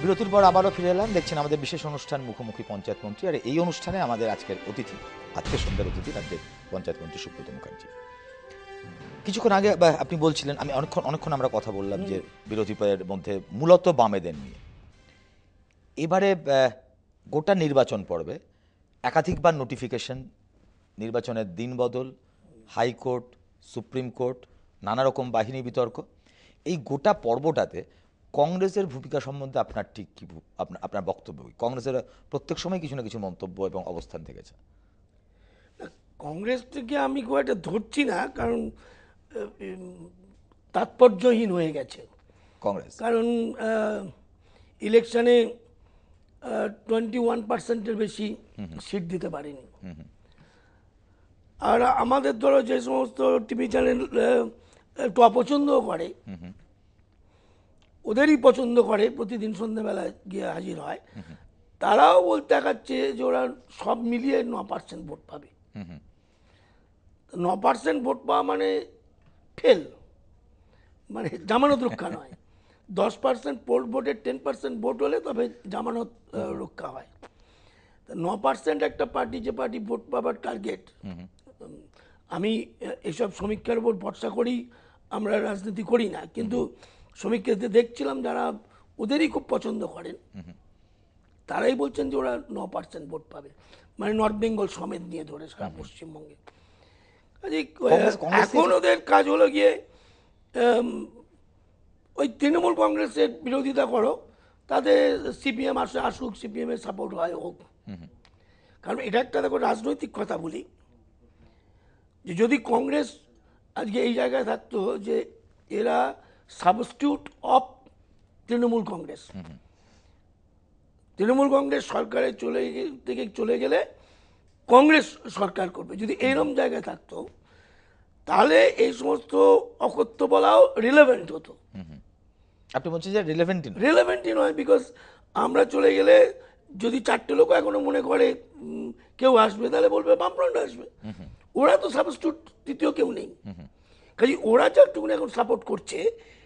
বিরতির পর আবারও ফিরে এলাম। দেখছেন আমাদের বিশেষ অনুষ্ঠান মুখোমুখি পঞ্চায়েত মন্ত্রী। আর এই অনুষ্ঠানে আমাদের আজকের অতিথি, আজকের সন্ধ্যার অতিথি রাজ্যের পঞ্চায়েত মন্ত্রী সুব্রত মুখার্জি। কিছুক্ষণ আগে আপনি বলছিলেন, আমি অনেকক্ষণ আমরা কথা বললাম যে বিরোধী দলের মধ্যে মূলত বামেদের নিয়ে এবারে গোটা নির্বাচন পর্বে একাধিকবার নোটিফিকেশন, নির্বাচনের দিন বদল, হাইকোর্ট, সুপ্রিম কোর্ট, নানা রকম বাহিনী বিতর্ক, এই গোটা পর্বটাতে কংগ্রেসের ভূমিকা সম্বন্ধে আপনার ঠিক কি আপনার বক্তব্য? কংগ্রেসের প্রত্যেক সময় কিছু না কিছু মন্তব্য এবং অবস্থান থেকেছে। কংগ্রেস থেকে আমি খুব একটা ধরছি না, কারণ তাৎপর্যহীন হয়ে গেছে কংগ্রেস কারণ ইলেকশনে 21%-এর বেশি সিট দিতে পারেনি। আর আমাদের ধরো যে সমস্ত টিভি চ্যানেল একটু অপছন্দও করে, ওদেরই পছন্দ করে, প্রতিদিন সন্ধ্যাবেলায় গিয়ে হাজির হয়, তারাও বলতে দেখাচ্ছে যে ওরা সব মিলিয়ে 9% ভোট পাবে। 9% ভোট পাওয়া মানে ফেল, মানে জামানত রক্ষা নয়। 10% পোল ভোটের 10% ভোট হলে তবে জামানত রক্ষা হয়। 9% একটা পার্টি, যে পার্টি ভোট পাবার টার্গেট, আমি এসব সমীক্ষার উপর ভরসা করি, আমরা রাজনীতি করি না, কিন্তু সমীক্ষাতে দেখছিলাম যারা ওদেরই খুব পছন্দ করেন তারাই বলছেন যে ওরা 9% ভোট পাবে, মানে নর্থ বেঙ্গল সমেত নিয়ে ধরে সারা পশ্চিমবঙ্গে। এখন ওদের কাজ হলো গিয়ে ওই তৃণমূল কংগ্রেসের বিরোধিতা করো, তাদের সিপিএম আসুক, সিপিএম এর সাপোর্ট হয় হোক। কারণ এটা একটা দেখো রাজনৈতিক কথা বলি, যে যদি কংগ্রেস আজকে এই জায়গায় থাকতো যে এরা সাবস্টিটিউট অফ তৃণমূল কংগ্রেস, তৃণমূল কংগ্রেস সরকারে চলে গেলে কংগ্রেস সরকার করবে, যদি এইরকম জায়গায় থাকতো তাহলে এই সমস্ত অকথ্য বলাও রিলেভেন্ট হতো। আপনি বলছেন যে রিলেভেন্টই নয়, বিকজ আমরা চলে গেলে যদি 4টে লোক এখনো মনে করে কেউ আসবে, তাহলে বলবে বামফ্রন্ট আসবে। ওরা তো সাবস্টিটিউট তৃতীয় কেউ নেই, কাজে ওরা যতটুকুনি এখন সাপোর্ট করছে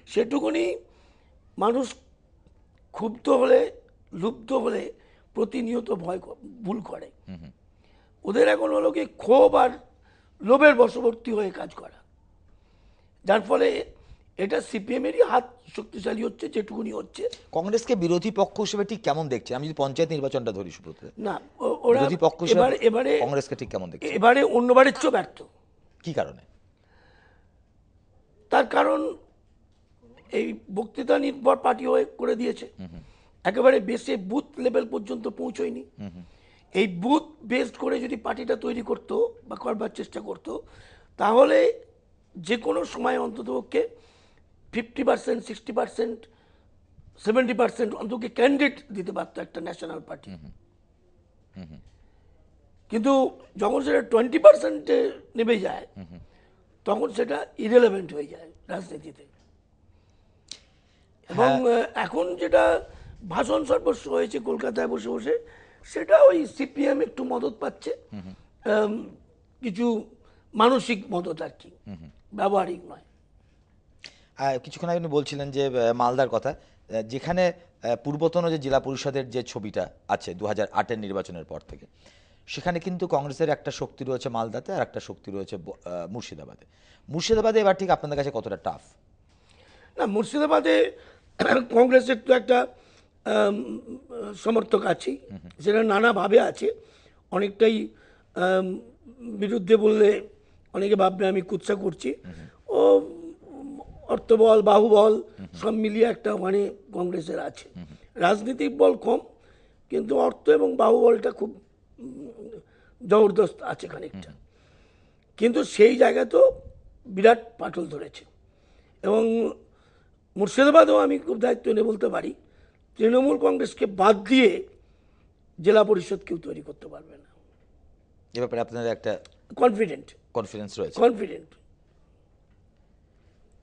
সেটুকুনি মানুষ ক্ষুব্ধ হলে, লুব্ধ হলে প্রতিনিয়ত ভুল করে। ওদের এখন হলো কি ক্ষোভ আর লোভের বশবর্তী হয়ে কাজ করা, যার ফলে এটা সিপিএমেরই হাত শক্তিশালী হচ্ছে যেটুকুনি হচ্ছে। কংগ্রেসকে বিরোধী পক্ষ হিসেবে ঠিক কেমন দেখছে? আমি যদি পঞ্চায়েত নির্বাচনটা ধরি সুব্রত, না ওরা বিরোধী পক্ষ এবারে কংগ্রেসকে ঠিক কেমন দেখছে? এবারে অন্যবারের চেয়েও ব্যর্থ। কি কারণে? তার কারণ এই বক্তৃতা নির্ভর পার্টি হয়ে করে দিয়েছে, একেবারে বেসে বুথ লেভেল পর্যন্ত পৌঁছয়নি। এই বুথ বেসড করে যদি পার্টিটা তৈরি করতো বা করবার চেষ্টা করতো, তাহলে যে কোনো সময় অন্ততপক্ষে 50%, 60%, 70% অন্তত ক্যান্ডিডেট দিতে পারতো একটা ন্যাশনাল পার্টি। কিন্তু যখন সেটা 20%-এ নেমে যায়, তখন সেটা ইরেলেভেন্ট হয়ে যায় রাজনীতিতে। এবং এখন যেটা ভাষণ সর্বস্ব হয়েছে কলকাতায় বসে বসে, সেটা ওই সিপিএম একটু মদত পাচ্ছে, কিছু মানসিক মদত আর কি, ব্যবহারিক নয়। কিছুক্ষণ আগে আপনি বলছিলেন যে মালদার কথা, যেখানে পূর্বতন যে জেলা পরিষদের যে ছবিটা আছে 2008-এর নির্বাচনের পর থেকে, সেখানে কিন্তু কংগ্রেসের একটা শক্তি রয়েছে মালদাতে, আর একটা শক্তি রয়েছে মুর্শিদাবাদে। মুর্শিদাবাদে এবার ঠিক আপনাদের কাছে কতটা টাফ? না, মুর্শিদাবাদে কংগ্রেসের তো একটা সমর্থক আছেই, সেটা নানাভাবে আছে। অনেকটাই বিরুদ্ধে বললে অনেকে ভাববে আমি কুৎসা করছি, ও অর্থবল, বাহুবল সব মিলিয়ে একটা ওখানে কংগ্রেসের আছে। রাজনৈতিক বল কম, কিন্তু অর্থ এবং বাহুবলটা খুব জবরদস্ত আছে খানিকটা। কিন্তু সেই জায়গা তো বিরাট পাটল ধরেছে। এবং মুর্শিদাবাদেও আমি খুব দায়িত্ব নিয়ে বলতে পারি, তৃণমূল কংগ্রেসকে বাদ দিয়ে জেলা পরিষদ কেউ তৈরি করতে পারবে না। এ ব্যাপারে আপনাদের একটা কনফিডেন্স রয়েছে? কনফিডেন্ট।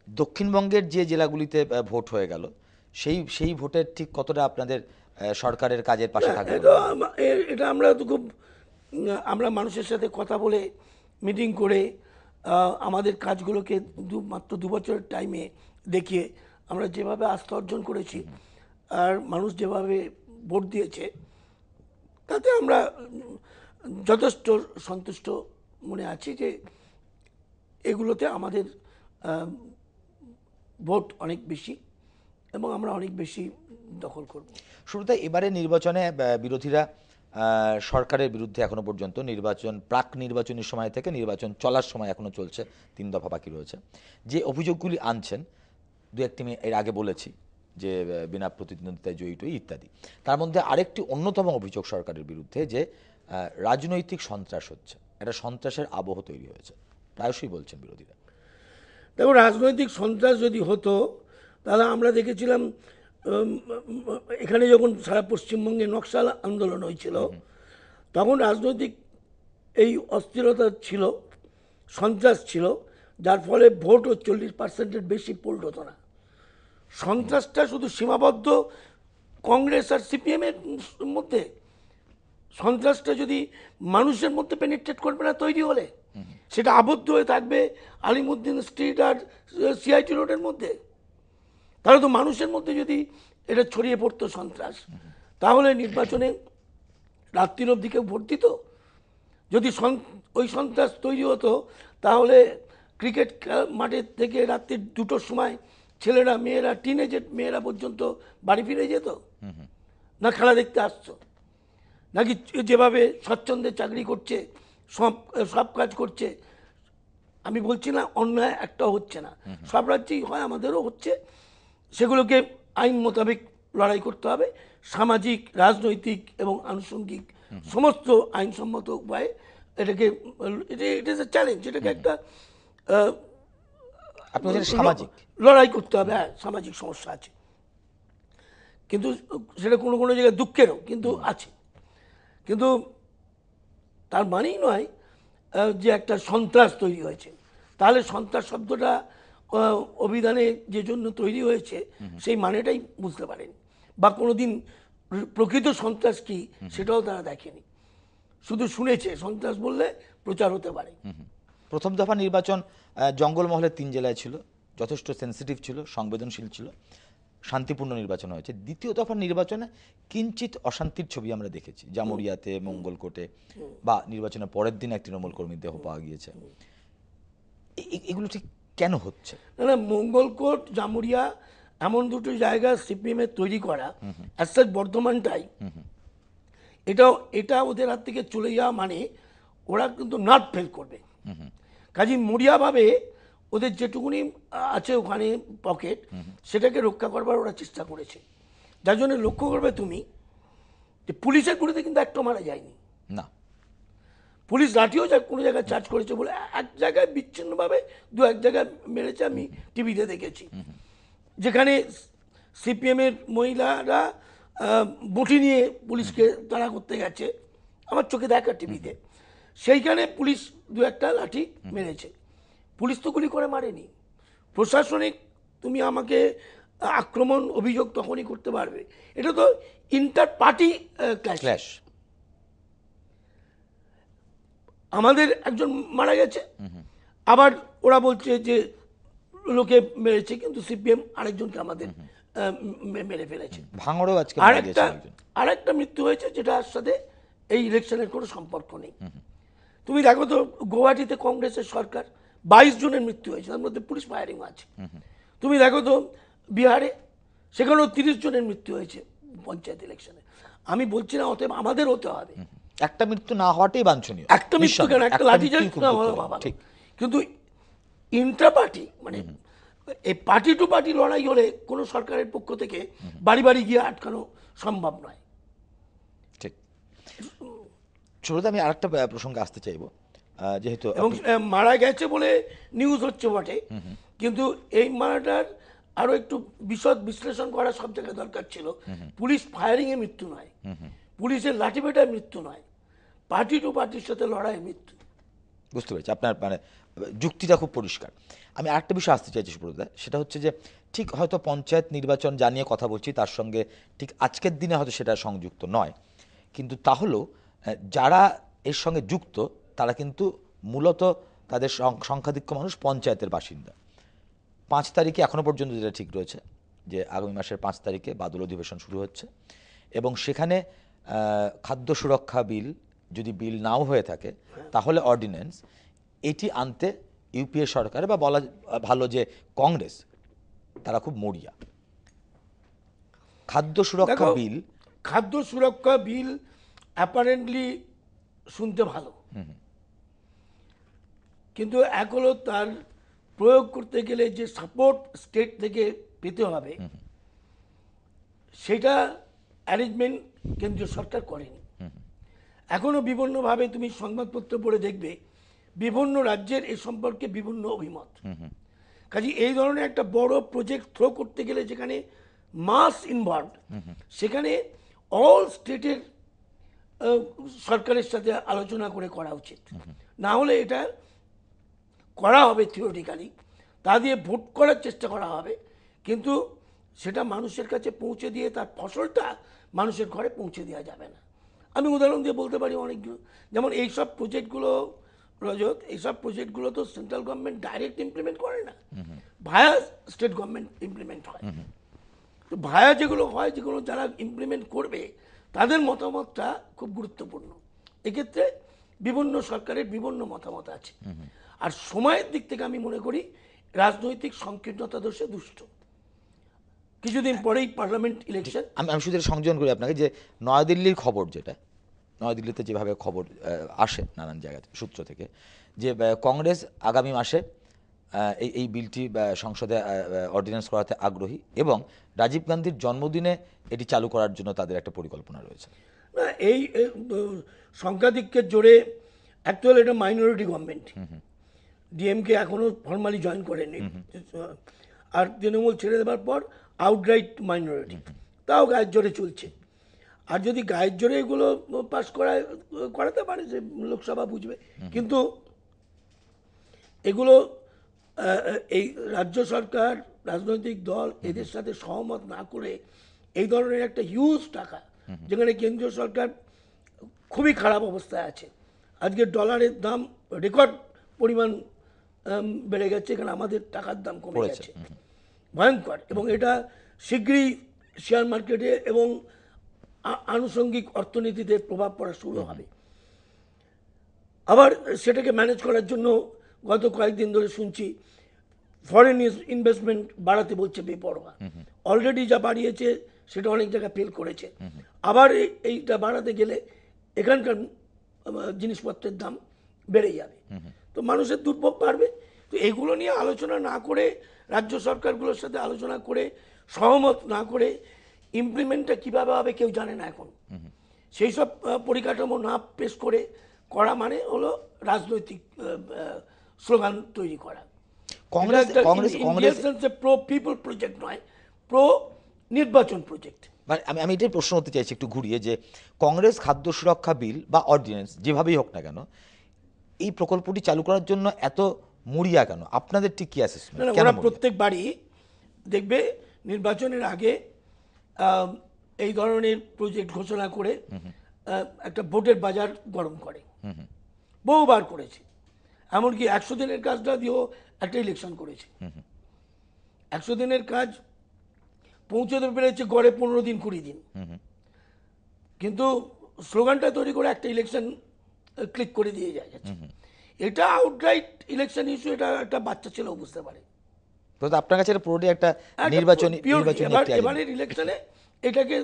দক্ষিণবঙ্গের যে জেলাগুলিতে ভোট হয়ে গেল, সেই ভোটের ঠিক কতটা আপনাদের সরকারের কাজের পাশে থাকবে? এটা আমরা তো খুব, আমরা মানুষের সাথে কথা বলে, মিটিং করে, আমাদের কাজগুলোকে মাত্র 2 বছরের টাইমে দেখিয়ে আমরা যেভাবে আস্থা অর্জন করেছি, আর মানুষ যেভাবে ভোট দিয়েছে তাতে আমরা যথেষ্ট সন্তুষ্ট মনে আছি যে এগুলোতে আমাদের ভোট অনেক বেশি এবং আমরা অনেক বেশি দখল করব। শুরুতে এবারে নির্বাচনে বিরোধীরা সরকারের বিরুদ্ধে এখনো পর্যন্ত নির্বাচন প্রাক নির্বাচনী সময় থেকে নির্বাচন চলার সময় এখনো চলছে, 3 দফা বাকি রয়েছে, যে অভিযোগগুলি আনছেন দু একটি আমি এর আগে বলেছি যে বিনা প্রতিদ্বন্দ্বিতায় জয়ী ইত্যাদি। তার মধ্যে আরেকটি অন্যতম অভিযোগ সরকারের বিরুদ্ধে যে রাজনৈতিক সন্ত্রাস হচ্ছে, একটা সন্ত্রাসের আবহ তৈরি হয়েছে, প্রায়শই বলছেন বিরোধীরা। দেখো, রাজনৈতিক সন্ত্রাস যদি হতো তাহলে আমরা দেখেছিলাম এখানে যখন সারা পশ্চিমবঙ্গে নকশাল আন্দোলন হয়েছিল তখন রাজনৈতিক এই অস্থিরতা ছিল, সন্ত্রাস ছিল, যার ফলে ভোটও 40%-এর বেশি পোল হতো না। সন্ত্রাসটা শুধু সীমাবদ্ধ কংগ্রেস আর সিপিএমের মধ্যে, সন্ত্রাসটা যদি মানুষের মধ্যে পেনিট্রেট করবে না তৈরি হলে, সেটা আবদ্ধ হয়ে থাকবে আলিমুদ্দিন স্ট্রিট আর সিআইটি রোডের মধ্যে, তাহলে তো মানুষের মধ্যে যদি এটা ছড়িয়ে পড়তো সন্ত্রাস, তাহলে নির্বাচনে রাত্রির অবধি কেউ ভোট দিত? যদি ওই সন্ত্রাস তৈরি হতো তাহলে ক্রিকেট মাঠের থেকে রাত্রি 2টোর সময় ছেলেরা, মেয়েরা, টিনেজের মেয়েরা পর্যন্ত বাড়ি ফিরে যেত না? খেলা দেখতে আসছো নাকি যেভাবে স্বচ্ছন্দে চাকরি করছে, সব কাজ করছে, আমি বলছি না অন্যায় একটাও হচ্ছে না, সব রাজ্যেই হয়, আমাদেরও হচ্ছে, সেগুলোকে আইন মোতাবেক লড়াই করতে হবে। সামাজিক, রাজনৈতিক এবং আনুষঙ্গিক সমস্ত আইনসম্মত উপায়ে এটাকে, ইট ইজ এ চ্যালেঞ্জ, এটাকে একটা সামাজিক লড়াই করতে হবে। হ্যাঁ, সামাজিক সমস্যা আছে, কিন্তু সেটা কোনো কোনো জায়গায় দুঃখেরও কিন্তু আছে, কিন্তু তার মানেই নয় যে একটা সন্ত্রাস তৈরি হয়েছে। তাহলে সন্ত্রাস শব্দটা অভিধানে যে জন্য তৈরি হয়েছে সেই মানেটাই বুঝতে পারেনি, বা কোনোদিন প্রকৃত সন্ত্রাস কি সেটাও তারা দেখেনি, শুধু শুনেছে সন্ত্রাস বললে প্রচার হতে পারে। প্রথম দফা নির্বাচন জঙ্গলমহলের 3 জেলায় ছিল, যথেষ্ট সেন্সিটিভ ছিল, সংবেদনশীল ছিল, শান্তিপূর্ণ নির্বাচন হয়েছে। দ্বিতীয় দফার নির্বাচনে কিঞ্চিত অশান্তির ছবি আমরা দেখেছি, জামুরিয়াতে, মঙ্গলকোটে, বা নির্বাচনের পরের দিন এক তৃণমূল কর্মীর দেহ পাওয়া গিয়েছে। এগুলো ঠিক কেন হচ্ছে? না, মঙ্গলকোট, জামুরিয়া এমন দুটো জায়গা সিপিএমের তৈরি করা, অ্যাজ বর্ধমানটাই, এটা ওদের হাত থেকে চলে যাওয়া মানে ওরা কিন্তু নাট ফেল করবে। কাজে মরিয়াভাবে ওদের যেটুকুনি আছে ওখানে পকেট, সেটাকে রক্ষা করবার ওরা চেষ্টা করেছে। যার জন্য লক্ষ্য করবে তুমি যে পুলিশের গুলিতে কিন্তু একটা মারা যায়নি না, পুলিশ লাঠিও কোনো জায়গায় চার্জ করেছে বলে এক জায়গায় বিচ্ছিন্নভাবে এক জায়গায় মেরেছে, আমি টিভিতে দেখেছি, যেখানে সিপিএমের মহিলারা বটি নিয়ে পুলিশকে তাড়া করতে গেছে, আমার চোখে দেখা টিভিতে, সেইখানে পুলিশ 2-1টা লাঠি মেরেছে। পুলিশ তো গুলি করে মারেনি। প্রশাসনিক তুমি আমাকে আক্রমণ অভিযোগ তখনই করতে পারবে, এটা তো ইন্টার পার্টি ক্ল্যাশ। আমাদের একজন মারা গেছে, আবার ওরা বলছে যে লোকে মেরেছে, কিন্তু সিপিএম আরেকজনকে আমাদের মেরে ফেলেছে। ভাঙড়ও আজকে আরেকটা মৃত্যু হয়েছে যেটার সাথে এই ইলেকশনের কোনো সম্পর্ক নেই। তুমি দেখো তো গুয়াহাটিতে কংগ্রেসের সরকার, 22 জনের মৃত্যু হয়েছে, তার মধ্যে পুলিশ ফায়ারিং আছে। তুমি দেখো তো বিহারে, সেখানেও 30 জনের মৃত্যু হয়েছে পঞ্চায়েত ইলেকশনে। আমি বলছি না অতএব আমাদের হতে হবে, একটা মৃত্যু না হওয়াটাই বাঞ্ছনীয়, একটা মৃত্যু কেন, একটা লাঠিচার্জ না হওয়া ভালো, কিন্তু ইন্ট্রা পার্টি মানে এই পার্টি টু পার্টি লড়াই হলে কোনো সরকারের পক্ষ থেকে বাড়ি বাড়ি গিয়ে আটকানো সম্ভব নয়। ঠিক। শুরুতে আমি আরেকটা প্রসঙ্গে আসতে চাইবো, যেহেতু এবং মারা গেছে বলে নিউজ হচ্ছে বটে, কিন্তু এই মারাটার আরো একটু বিশদ বিশ্লেষণ করা সব জায়গায় দরকার ছিল। পুলিশ ফায়ারিং এ মৃত্যু নয়, পুলিশের লাঠিপেটায় মৃত্যু নয়, পার্টি টু পার্টির সাথে লড়াই মৃত্যু। বুঝতে পেরেছি, আপনার মানে যুক্তিটা খুব পরিষ্কার। আমি আরেকটা বিষয় আসতে চাইছি সুব্রতদা, সেটা হচ্ছে যে ঠিক হয়তো পঞ্চায়েত নির্বাচন যা নিয়ে কথা বলছি তার সঙ্গে ঠিক আজকের দিনে হয়তো সেটা সংযুক্ত নয়, কিন্তু তাহলেও যারা এর সঙ্গে যুক্ত তারা কিন্তু মূলত তাদের সংখ্যাধিক্য মানুষ পঞ্চায়েতের বাসিন্দা। 5 তারিখে এখনো পর্যন্ত যেটা ঠিক রয়েছে, যে আগামী মাসের 5 তারিখে বাদল অধিবেশন শুরু হচ্ছে এবং সেখানে খাদ্য সুরক্ষা বিল যদি বিল নাও হয়ে থাকে তাহলে অর্ডিন্যান্স এটি আনতে ইউপিএ সরকার বা বলা ভালো যে কংগ্রেস তারা খুব মরিয়া। খাদ্য সুরক্ষা দেখো, বিল খাদ্য সুরক্ষা বিল অ্যাপারেন্টলি শুনতে ভালো, কিন্তু এক হলো তার প্রয়োগ করতে গেলে যে সাপোর্ট স্টেট থেকে পেতে হবে সেটা অ্যারেঞ্জমেন্ট কেন্দ্রীয় সরকার করেনি। এখনো বিভিন্নভাবে তুমি সংবাদপত্র পড়ে দেখবে বিভিন্ন রাজ্যের এ সম্পর্কে বিভিন্ন অভিমত। কাজে এই ধরনের একটা বড় প্রজেক্ট থ্রো করতে গেলে যেখানে মাস ইনভলভ, সেখানে অল স্টেটের সরকারের সাথে আলোচনা করে করা উচিত। না হলে এটা করা হবে থিওরিটিক্যালি, তা দিয়ে ভোট করার চেষ্টা করা হবে, কিন্তু সেটা মানুষের কাছে পৌঁছে দিয়ে তার ফসলটা মানুষের ঘরে পৌঁছে দেওয়া যাবে না। আমি উদাহরণ দিয়ে বলতে পারি অনেকগুলো, যেমন এইসব প্রজেক্টগুলো, রজত, এইসব প্রজেক্টগুলো তো সেন্ট্রাল গভর্নমেন্ট ডাইরেক্ট ইমপ্লিমেন্ট করে না, ভায়া স্টেট গভর্নমেন্ট ইমপ্লিমেন্ট হয়। তো ভায়া যেগুলো হয়, যেগুলো যারা ইমপ্লিমেন্ট করবে তাদের মতামতটা খুব গুরুত্বপূর্ণ। এক্ষেত্রে বিভিন্ন সরকারের বিভিন্ন মতামত আছে। আর সময়ের দিক থেকে আমি মনে করি রাজনৈতিক সংকীর্ণতা দোষে দুষ্ট। কিছুদিন পরেই পার্লামেন্ট ইলেকশন। আমি শুধু সংযোজন করি আপনাকে যে নয়াদিল্লির খবর, যেটা নয়াদিল্লিতে যেভাবে খবর আসে নানান জায়গা সূত্র থেকে, যে কংগ্রেস আগামী মাসে এই বিলটি সংসদে অর্ডিন্যান্স করাতে আগ্রহী এবং রাজীব গান্ধীর জন্মদিনে এটি চালু করার জন্য তাদের একটা পরিকল্পনা রয়েছে। না, এই সংখ্যাধিক্যের জোরে অ্যাকচুয়ালি এটা মাইনরিটি গভর্নমেন্ট, ডিএমকে এখনো ফর্মালি জয়েন করেনি, আর তৃণমূল ছেড়ে দেওয়ার পর আউটরাইট মাইনরিটি, তাও গায়ের জোরে চলছে। আর যদি গায়ের জোরে এগুলো পাস করাতে পারে, যে লোকসভা বুঝবে, কিন্তু এগুলো এই রাজ্য সরকার, রাজনৈতিক দল এদের সাথে সহমত না করে এই ধরনের একটা হিউজ টাকা, যেখানে কেন্দ্রীয় সরকার খুবই খারাপ অবস্থায় আছে, আজকে ডলারের দাম রেকর্ড পরিমাণ বেড়ে গেছে, এখানে আমাদের টাকার দাম কমে গেছে ভয়ঙ্কর, এবং এটা শীঘ্রই শেয়ার মার্কেটে এবং আনুষঙ্গিক অর্থনীতিতে প্রভাব পড়া শুরু হবে। আবার সেটাকে ম্যানেজ করার জন্য গত কয়েকদিন ধরে শুনছি ফরেন ইনভেস্টমেন্ট বাড়াতে বলছে বেপরোয়া। অলরেডি যা বাড়িয়েছে সেটা অনেক জায়গায় ফেল করেছে, আবার এইটা বাড়াতে গেলে এখানকার জিনিসপত্রের দাম বেড়ে যাবে, তো মানুষের দুর্ভোগ বাড়বে। তো এগুলো নিয়ে আলোচনা না করে, রাজ্য সরকারগুলোর সাথে আলোচনা করে, সহমত না করে ইমপ্লিমেন্টটা কীভাবে হবে কেউ জানে না এখন। সেই সব পরিকাঠামো না পেশ করে করা মানে হলো রাজনৈতিক স্লোগান তৈরি করা। কংগ্রেস প্রো পিপল প্রজেক্ট নয়, প্রো নির্বাচন প্রজেক্ট। মানে আমি এটাই প্রশ্ন করতে চাইছি একটু ঘুরিয়ে, যে কংগ্রেস খাদ্য সুরক্ষা বিল বা অর্ডিন্যান্স যেভাবেই হোক না কেন, এই প্রকল্পটি চালু করার জন্য এত মরিয়া কেন? আপনাদের ঠিক কি অ্যাসেসমেন্ট? ওরা প্রত্যেকবারই দেখবে নির্বাচনের আগে এই ধরনের প্রজেক্ট ঘোষণা করে একটা ভোটের বাজার গরম করে, বহুবার করেছে। এমনকি 100 দিনের কাজটা দিয়েও একটা ইলেকশন করেছে। 100 দিনের কাজ পৌঁছতে পেরেছে গড়ে 15 দিন 20 দিন, কিন্তু স্লোগানটা তৈরি করে একটা ইলেকশন ক্লিক করে দিয়ে যায়। এটা আউটরাইট ইলেকশন ইস্যু, এটা একটা বাচ্চা ছেলেও বুঝতে পারে। তো আপনার কাছে এটা পুরোটাই একটা নির্বাচনী এবারের ইলেকশনে এটাকে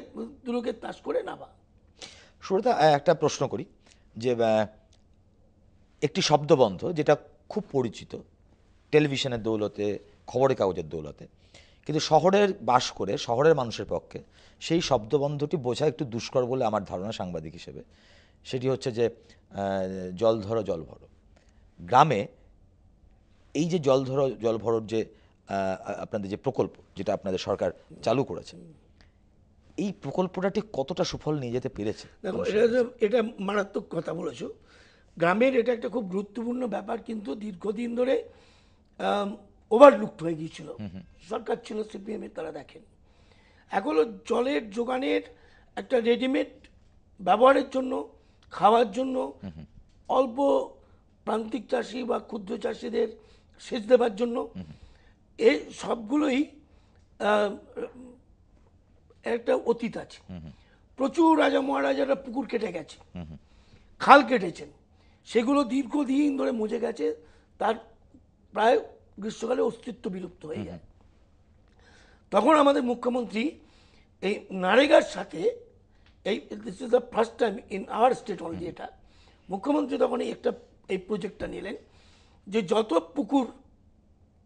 দুটোকে তাস করে নাবা। শুরুতে একটা প্রশ্ন করি, যে একটি শব্দবন্ধ যেটা খুব পরিচিত টেলিভিশনের দৌলতে, খবরের কাগজের দৌলতে, কিন্তু শহরের বাস করে শহরের মানুষের পক্ষে সেই শব্দবন্ধটি বোঝা একটু দুষ্কর বলে আমার ধারণা সাংবাদিক হিসেবে। সেটি হচ্ছে যে জল ধরো জল ভরো। গ্রামে এই যে জল ধরো জল ভরোর যে আপনাদের যে প্রকল্প, যেটা আপনাদের সরকার চালু করেছে, এই প্রকল্পটা ঠিক কতটা সুফল নিয়ে যেতে পেরেছে? দেখো, এটা মারাত্মক কথা বলেছো। গ্রামের এটা একটা খুব গুরুত্বপূর্ণ ব্যাপার, কিন্তু দীর্ঘদিন ধরে ওভারলুকড হয়ে গিয়েছিল। সরকার ছিল সিপিএমের, তারা দেখেন। এখনো জলের যোগানের একটা রেডিমেড ব্যবহারের জন্য, খাওয়ার জন্য, অল্প প্রান্তিক চাষি বা ক্ষুদ্র চাষিদের সেচ দেবার জন্য, এই সবগুলোই আহ, একটা অতীত আছে। প্রচুর রাজা মহারাজারা পুকুর কেটে গেছে, খাল কেটেছেন, সেগুলো দীর্ঘদিন ধরে মজে গেছে, তার প্রায় গ্রীষ্মকালে অস্তিত্ব বিলুপ্ত হয়ে যায়। তখন আমাদের মুখ্যমন্ত্রী এই নারেগার সাথে, এই this is the first time in our state only, এটা মুখ্যমন্ত্রী তখন এই প্রজেক্টটা নিলেন যে যত পুকুর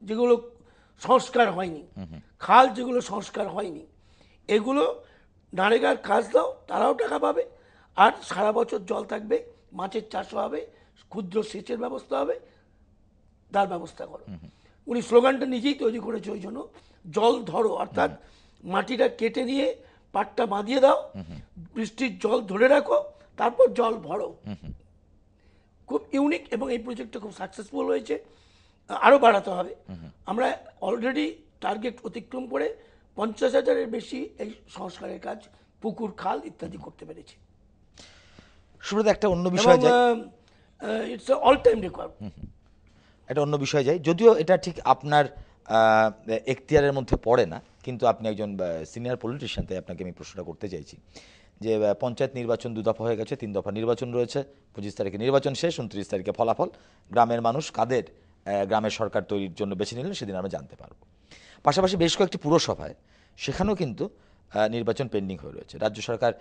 যেগুলো সংস্কার হয়নি, খাল যেগুলো সংস্কার হয়নি, এগুলো নারেগার কাজ দাও, তারাও টাকা পাবে, আর সারা বছর জল থাকবে, মাছের চাষও হবে, ক্ষুদ্র সেচের ব্যবস্থা হবে, তার ব্যবস্থা করো। উনি স্লোগানটা নিজেই তৈরি করেছে ওই জন্য, জল ধরো, অর্থাৎ মাটিটা কেটে নিয়ে পাটটা বাঁধিয়ে দাও, বৃষ্টির জল ধরে রাখো, তারপর জল ভরো। খুব ইউনিক, এবং এই প্রজেক্টটা খুব সাকসেসফুল হয়েছে, আরও বাড়াতে হবে। আমরা অলরেডি টার্গেট অতিক্রম করে 50,000-এর বেশি এই সংস্কারের কাজ, পুকুর, খাল ইত্যাদি করতে পেরেছি। সুব্রত, একটা অন্য বিষয় যাই, ইটস অল টাইম রেকর্ড। একটা অন্য বিষয় যাই, যদিও এটা ঠিক আপনার এখতিয়ারের মধ্যে পড়ে না, কিন্তু আপনি একজন সিনিয়র পলিটিশিয়ান, তাই আপনাকে আমি প্রশ্নটা করতে চাইছি যে পঞ্চায়েত নির্বাচন 2 দফা হয়ে গেছে, 3 দফা নির্বাচন রয়েছে, 25 তারিখে নির্বাচন শেষ, 29 তারিখে ফলাফল। গ্রামের মানুষ কাদের গ্রামের সরকার তৈরির জন্য বেছে নিলেন সেদিন আমরা জানতে পারবো। পাশাপাশি বেশ কয়েকটি পুরসভায় সেখানেও কিন্তু নির্বাচন পেন্ডিং হয়ে রয়েছে। রাজ্য সরকার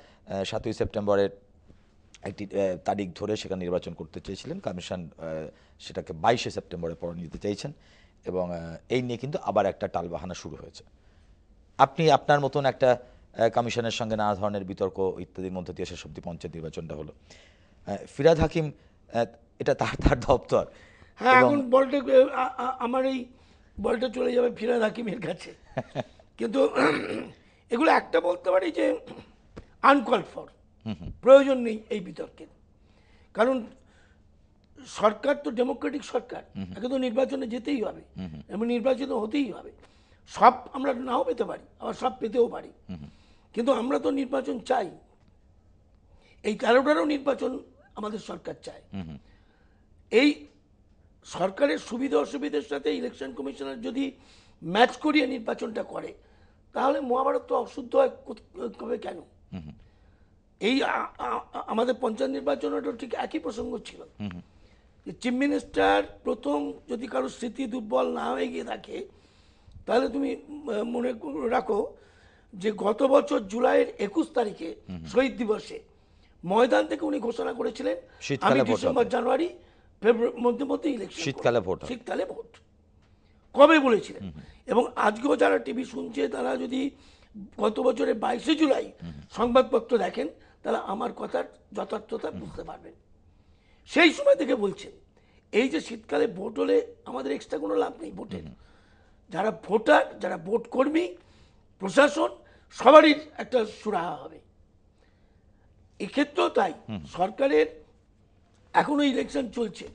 7ই সেপ্টেম্বরের একটি তারিখ ধরে সেখানে নির্বাচন করতে চেয়েছিলেন, কমিশন সেটাকে 22শে সেপ্টেম্বরে পরে নিতে চাইছেন, এবং এই নিয়ে কিন্তু আবার একটা টালবাহানা শুরু হয়েছে। আপনি আপনার মতন একটা কমিশনের সঙ্গে নানা ধরনের বিতর্ক ইত্যাদির মধ্যে দিয়ে শেষ অবধি পঞ্চায়েত নির্বাচনটা হলো। ফিরহাদ হাকিম, এটা তার দপ্তর। হ্যাঁ, এখন বলটা আমার এই বলটা চলে যাবে ফিরহাদ হাকিমের কাছে, কিন্তু এগুলো একটা বলতে পারি যে আনকল্ড ফর, প্রয়োজন নেই এই বিতর্কের। কারণ সরকার তো ডেমোক্রেটিক সরকার, একে তো নির্বাচনে যেতেই হবে এবং নির্বাচিত হতেই হবে। সব আমরা নাও পেতে পারি, আবার সব পেতেও পারি, কিন্তু আমরা তো নির্বাচন চাই। এই 13টারও নির্বাচন আমাদের সরকার চায়। এই সরকারের সুবিধা অসুবিধার সাথে ইলেকশন কমিশনার যদি ম্যাচ করিয়ে নির্বাচনটা করে, তাহলে মহাভারত তো অশুদ্ধ হবে কেন? এই আমাদের পঞ্চায়েত নির্বাচনটা ঠিক একই প্রসঙ্গ ছিল। চিফ মিনিস্টার প্রথম যদি কারো স্মৃতি দুর্বল না হয়ে গিয়ে থাকে, তাহলে তুমি মনে রাখো যে গত বছর জুলাইয়ের 21 তারিখে শহীদ দিবসে ময়দান থেকে উনি ঘোষণা করেছিলেন আমি ডিসেম্বর জানুয়ারি ফেব্রুয়ারির মধ্যে ইলেকশন, শীতকালে ভোট কবে বলেছিলেন। এবং আজকেও যারা টিভি শুনছে তারা যদি গত বছরের 22শে জুলাই সংবাদপত্র দেখেন, তাহলে আমার কথার যথার্থতা বুঝতে পারবেন। সেই সময় থেকে বলছেন এই যে শীতকালে ভোট হলে আমাদের এক্সট্রা কোনো লাভ নেই ভোটের। যারা ভোটার, যারা ভোট কর্মী, প্রশাসন, সবারই একটা সুরাহা হবে। এক্ষেত্রেও তাই, সরকারের এখনো ইলেকশন চলছে,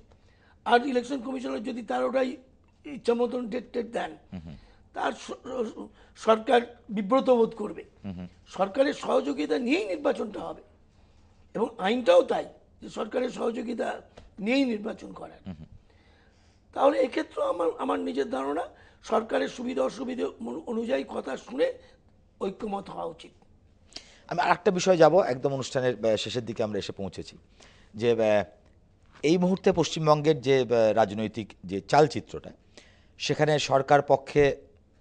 আর ইলেকশন কমিশনার যদি তার ওটাই ইচ্ছা মতন ডেট দেন, তার সরকার বিব্রত বোধ করবে। সরকারের সহযোগিতা নিয়েই নির্বাচনটা হবে, এবং আইনটাও তাই যে সরকারের সহযোগিতা নিয়েই নির্বাচন করার। তাহলে এক্ষেত্রে আমার নিজের ধারণা সরকারের সুবিধা অসুবিধা অনুযায়ী কথা শুনে ঐক্যমত হওয়া উচিত। আমি আরেকটা বিষয় যাব, একদম অনুষ্ঠানের শেষের দিকে আমরা এসে পৌঁছেছি, যে এই মুহূর্তে পশ্চিমবঙ্গের যে রাজনৈতিক যে চালচিত্রটা, সেখানে সরকার পক্ষে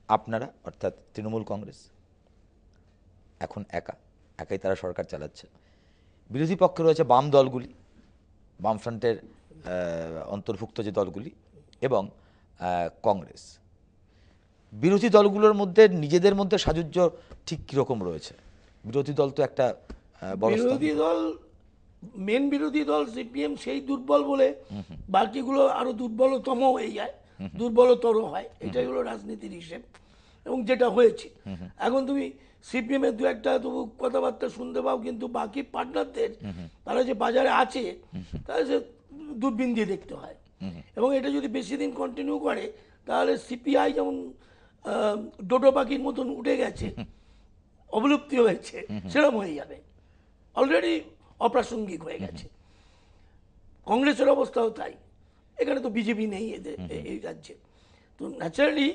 আপনারা অর্থাৎ তৃণমূল কংগ্রেস এখন একাই তারা সরকার চালাচ্ছে। বিরোধী পক্ষে রয়েছে বাম দলগুলি, বামফ্রন্টের অন্তর্ভুক্ত যে দলগুলি, এবং কংগ্রেস। বিরোধী দলগুলোর মধ্যে নিজেদের মধ্যে সাযুজ্য ঠিক কীরকম রয়েছে? বিরোধী দল তো একটা বিরোধী দল, মেন বিরোধী দল সিপিএম সেই দুর্বল বলে বাকিগুলো আরো দুর্বলতম হয়ে যায়, দুর্বলতর হয়। এটাই হলো রাজনীতির হিসেব, এবং যেটা হয়েছে। এখন তুমি সিপিএম এর দু একটা তবু কথাবার্তা শুনতে পাও, কিন্তু বাকি পার্টনারদের তারা যে বাজারে আছে তারা যে দূরবীন দিয়ে দেখতে হয়। এবং এটা যদি বেশি দিন কন্টিনিউ করে, তাহলে সিপিআই যেমন ডোডো পাখির মতন উঠে গেছে, অবলুপ্তি হয়েছে, সেরকম হয়ে যাবে, অলরেডি অপ্রাসঙ্গিক হয়ে গেছে। কংগ্রেসের অবস্থাও তাই, এখানে তো বিজেপি নেই এদের এই রাজ্যে। তো ন্যাচারালি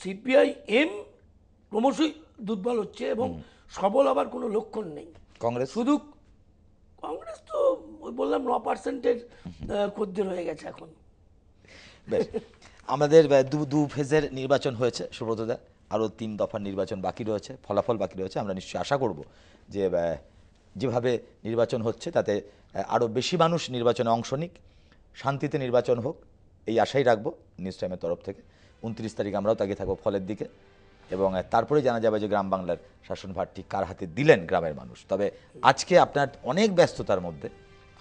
সিপিআই এম ক্রমশই দুর্বল হচ্ছে এবং সবল হবার কোনো লক্ষণ নেই। কংগ্রেস শুধু কংগ্রেস তো ওই বললাম 9%-এর খদ্দের হয়ে গেছে এখন। বেশ, আমাদের দু ফেজের নির্বাচন হয়েছে সুব্রতদা, আরও 3 দফার নির্বাচন বাকি রয়েছে, ফলাফল বাকি রয়েছে। আমরা নিশ্চয়ই আশা করব যে যেভাবে নির্বাচন হচ্ছে তাতে আরও বেশি মানুষ নির্বাচনে অংশ নিক, শান্তিতে নির্বাচন হোক, এই আশাই রাখবো নিউজ টাইমের তরফ থেকে। 29 তারিখ আমরাও তাকিয়ে থাকবো ফলের দিকে, এবং তারপরে জানা যাবে যে গ্রাম বাংলার শাসনভার ঠিক কার হাতে দিলেন গ্রামের মানুষ। তবে আজকে আপনার অনেক ব্যস্ততার মধ্যে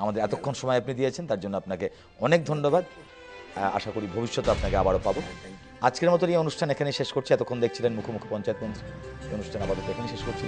আমাদের এতক্ষণ সময় আপনি দিয়েছেন, তার জন্য আপনাকে অনেক ধন্যবাদ। আশা করি ভবিষ্যতে আপনাকে আবারও পাবো। আজকের মতো এই অনুষ্ঠান এখানে শেষ করছি। এতক্ষণ দেখছিলেন মুখোমুখি পঞ্চায়েত মন্ত্রী। এই অনুষ্ঠান আপাতত এখানে শেষ করছি।